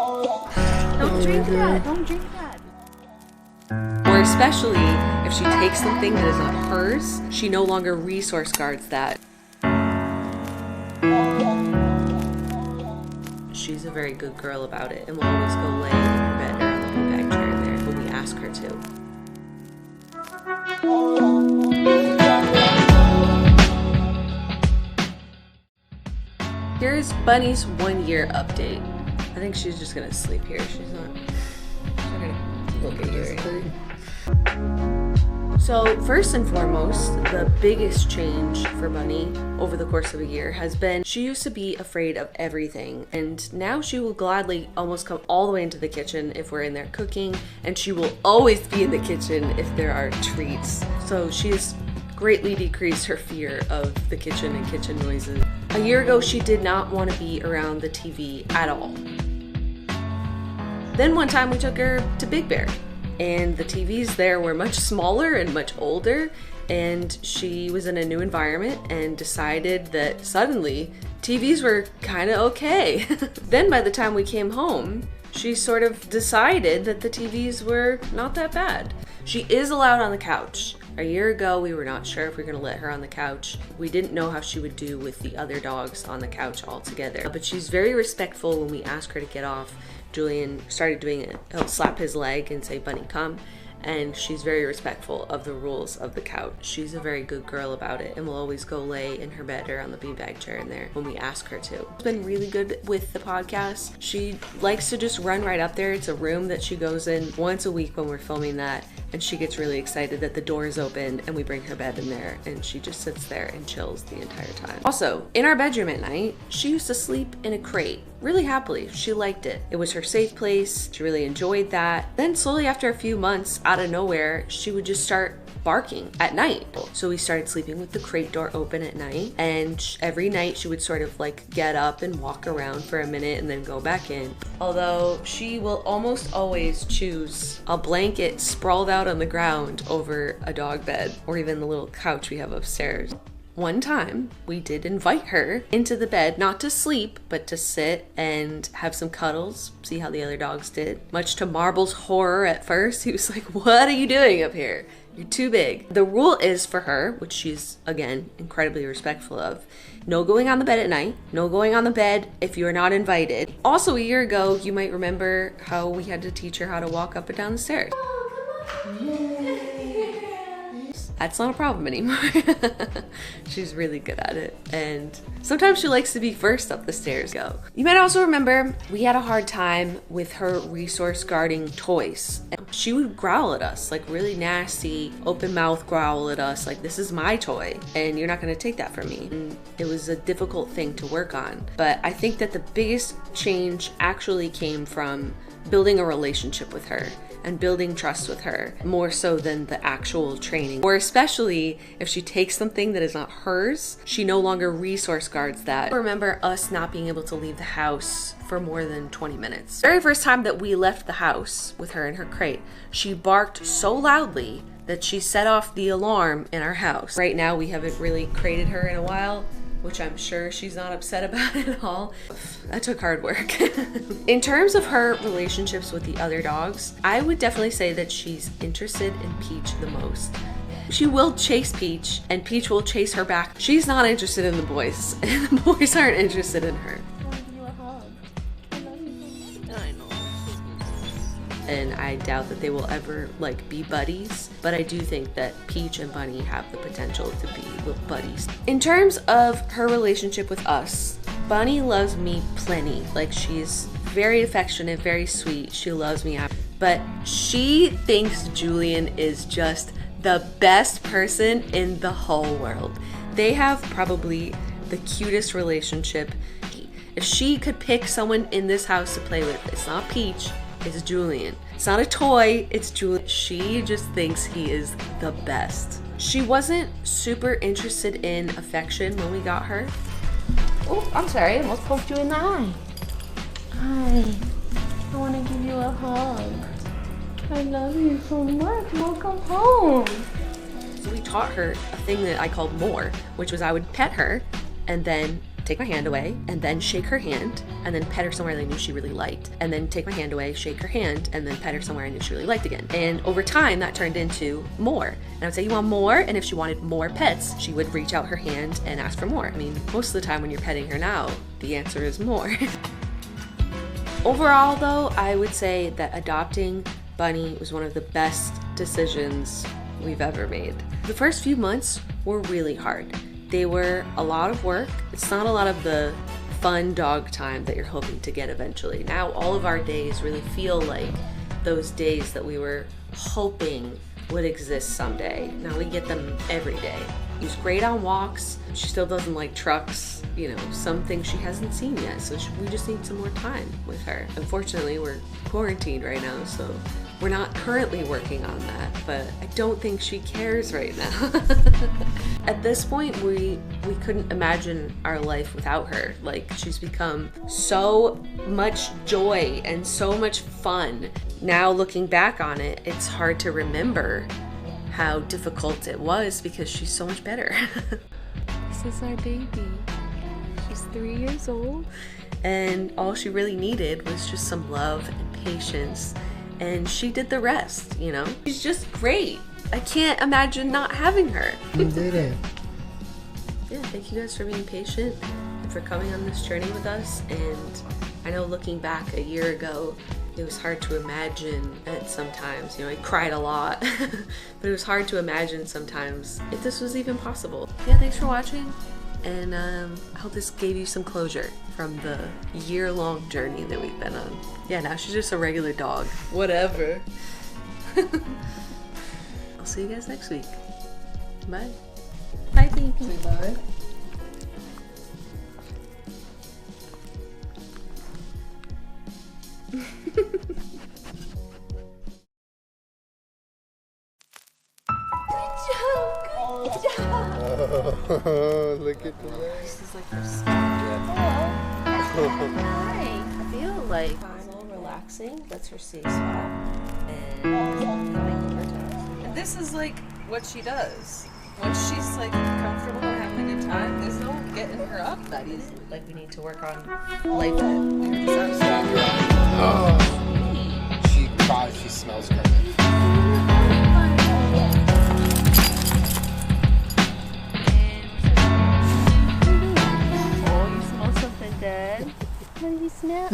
Don't drink that. Don't drink that. Or especially if she takes something that is not hers, she no longer resource guards that. She's a very good girl about it and will always go lay in her bed or on the beanbag chair in there when we ask her to. Here's Bunny's 1 year update. I think she's just gonna sleep here. She's not gonna look at you or anything. So first and foremost, the biggest change for Bunny over the course of a year has been she used to be afraid of everything, and now she will gladly almost come all the way into the kitchen if we're in there cooking, and she will always be in the kitchen if there are treats. So she has greatly decreased her fear of the kitchen and kitchen noises. A year ago, she did not want to be around the TV at all. Then one time we took her to Big Bear, and the TVs there were much smaller and much older, and she was in a new environment and decided that suddenly TVs were kind of okay. Then by the time we came home, she sort of decided that the TVs were not that bad. She is allowed on the couch. A year ago, we were not sure if we were gonna let her on the couch. We didn't know how she would do with the other dogs on the couch altogether. But she's very respectful when we ask her to get off. Julian started doing it. He'll slap his leg and say, "Bunny, come." And she's very respectful of the rules of the couch. She's a very good girl about it and will always go lay in her bed or on the beanbag chair in there when we ask her to. She's been really good with the podcast. She likes to just run right up there. It's a room that she goes in once a week when we're filming that, and she gets really excited that the door is open and we bring her bed in there, and she just sits there and chills the entire time. Also, in our bedroom at night, she used to sleep in a crate really happily. She liked it. It was her safe place. She really enjoyed that. Then slowly after a few months, out of nowhere, she would just start barking at night. So we started sleeping with the crate door open at night, and every night she would sort of like get up and walk around for a minute and then go back in. Although she will almost always choose a blanket sprawled out on the ground over a dog bed or even the little couch we have upstairs. One time, we did invite her into the bed, not to sleep, but to sit and have some cuddles, see how the other dogs did. Much to Marbles' horror at first, he was like, "What are you doing up here? You're too big." The rule is for her, which she's, again, incredibly respectful of, no going on the bed at night, no going on the bed if you're not invited. Also, a year ago, you might remember how we had to teach her how to walk up and down the stairs. That's not a problem anymore. She's really good at it. And sometimes she likes to be first up the stairs. You might also remember we had a hard time with her resource guarding toys. She would growl at us, like really nasty, open mouth growl at us, like, "This is my toy and you're not gonna take that from me." And it was a difficult thing to work on. But I think that the biggest change actually came from building a relationship with her and building trust with her, more so than the actual training. Or especially if she takes something that is not hers, she no longer resource guards that. I remember us not being able to leave the house for more than 20 minutes. The very first time that we left the house with her in her crate, she barked so loudly that she set off the alarm in our house. Right now, we haven't really crated her in a while, which I'm sure she's not upset about at all. That took hard work. In terms of her relationships with the other dogs, I would definitely say that she's interested in Peach the most. She will chase Peach, and Peach will chase her back. She's not interested in the boys, and the boys aren't interested in her. And I doubt that they will ever like be buddies, but I do think that Peach and Bunny have the potential to be little buddies. In terms of her relationship with us, Bunny loves me plenty. Like, she's very affectionate, very sweet. She loves me, but she thinks Julian is just the best person in the whole world. They have probably the cutest relationship. If she could pick someone in this house to play with, it's not Peach, it's Julian. It's not a toy, it's Julian. She just thinks he is the best. She wasn't super interested in affection when we got her. Oh, I'm sorry, I almost poked you in the eye. Hi, I want to give you a hug. I love you so much, welcome home. So we taught her a thing that I called more, which was I would pet her and then take my hand away, and then shake her hand, and then pet her somewhere they knew she really liked, and then take my hand away, shake her hand, and then pet her somewhere I knew she really liked again. And over time, that turned into more. And I would say, you want more? And if she wanted more pets, she would reach out her hand and ask for more. I mean, most of the time when you're petting her now, the answer is more. Overall, though, I would say that adopting Bunny was one of the best decisions we've ever made. The first few months were really hard. They were a lot of work. It's not a lot of the fun dog time that you're hoping to get eventually. Now all of our days really feel like those days that we were hoping would exist someday. Now we get them every day. She's great on walks. She still doesn't like trucks, you know, some things she hasn't seen yet, so we just need some more time with her. Unfortunately, we're quarantined right now, so we're not currently working on that, but I don't think she cares right now. At this point, we couldn't imagine our life without her. Like, she's become so much joy and so much fun. Now looking back on it, it's hard to remember how difficult it was because she's so much better. This is our baby. She's 3 years old. And all she really needed was just some love and patience. And she did the rest, you know? She's just great. I can't imagine not having her. You did it. Yeah, thank you guys for being patient and for coming on this journey with us. And I know looking back a year ago, it was hard to imagine it sometimes. You know, I cried a lot, but it was hard to imagine sometimes if this was even possible. Yeah, thanks for watching. And I hope this gave you some closure from the year-long journey that we've been on. Yeah, now she's just a regular dog. Whatever. I'll see you guys next week. Bye. Bye, baby. Say bye. Oh, look at the legs. This is like her spot. Hi. I feel like it's a little relaxing. That's her safe spot. And this is like what she does. Once she's like comfortable and having a good time, there's no getting her up that easily. Like, we need to work on life. Oh. She cries. She smells great. Good. What do you smell?